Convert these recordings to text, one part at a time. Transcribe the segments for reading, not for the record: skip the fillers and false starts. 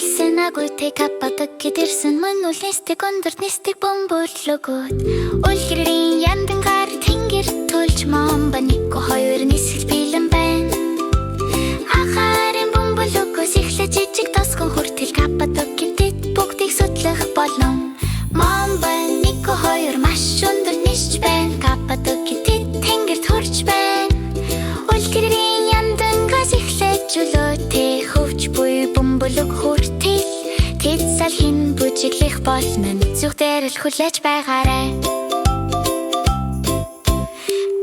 Сенагуйтэй каппадаг гэдэрсэн мөн үлнистик өндөрт нистик бомбөлөгөөд Улгэрийн яндан гар тэнгэр төлж момба нэггүй хоёр нисэл бэлэн байна Ахарын бомбөлөгөөс эхлэж жижиг тосгон хүртэл каппадаг гэдэд бүгдийг судлах болно Момба нэггүй хоёр маш өндөр нисч байна Каппадаг гэдэд тэнгэрт хүрч байна Улгэрийн яндан гар эхлэж жөлөөтэй хөвч буй бомбөлөг хүртэл Тэд салхин бүжиглэх болно зүгтэр л хүлээж байгаарай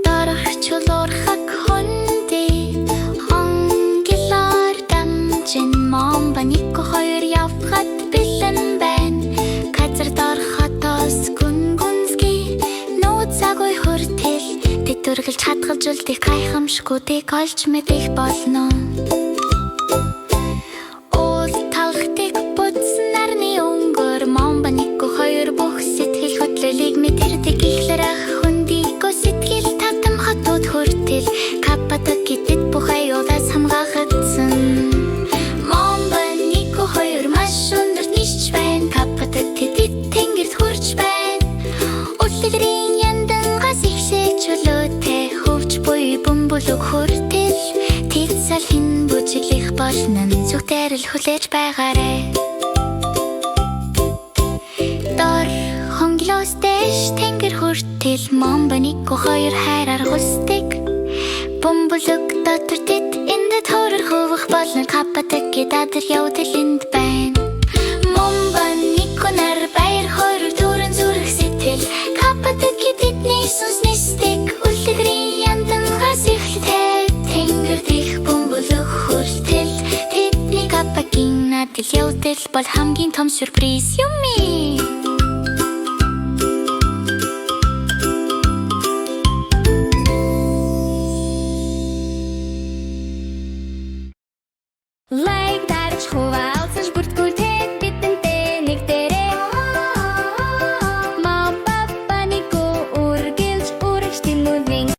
Дорхчулуурхаг хүндий хонгилоор дамжин момба нэггүй хоёр явхад бэлэн байна Газар дорхотоос гүнгүнсги нууцаагүй хүртэл Тэд дүргэлж хадгалжулдыг гайхамшгүйдэг олж мэдэх болно Лиг мэдэрдэг ихлэр ах хүндийгөө сэтгэл татам хотод хүртэл Каппадаг гэдэд бүх аюулаас хамгаагдсан Момба нэггүй хоёр маш өндөр нисч байна Каппадаг гэдэд тэнгэрт хүрч байна Улгэрийн яндан гас ихсэж чөлөөтэй хөвч буй бөмбөлөг хүртэл Тэд салхин бүжиглэх болно зүгтэр л хүлээж байгаарай Хонгилоостэйш тэнгэр хүртэл момба нэггүй хоёр хайраар хүсдэг Бөмбөлөг дотор тэд эндэд хорор хөвөх болно Каппадаг гэдэд явдал энд байна Момба нэггүй нар баяр хорор дүүрэн зүрх сэтгэл Каппадаг гэдэдний сүнс нисдэг Улгэрийн яндан гас эхлэхэд тэнгэрт их бөмбөлөг хүртэл Тэдний Каппагийн надад явдал бол хамгийн том сюрприз юмми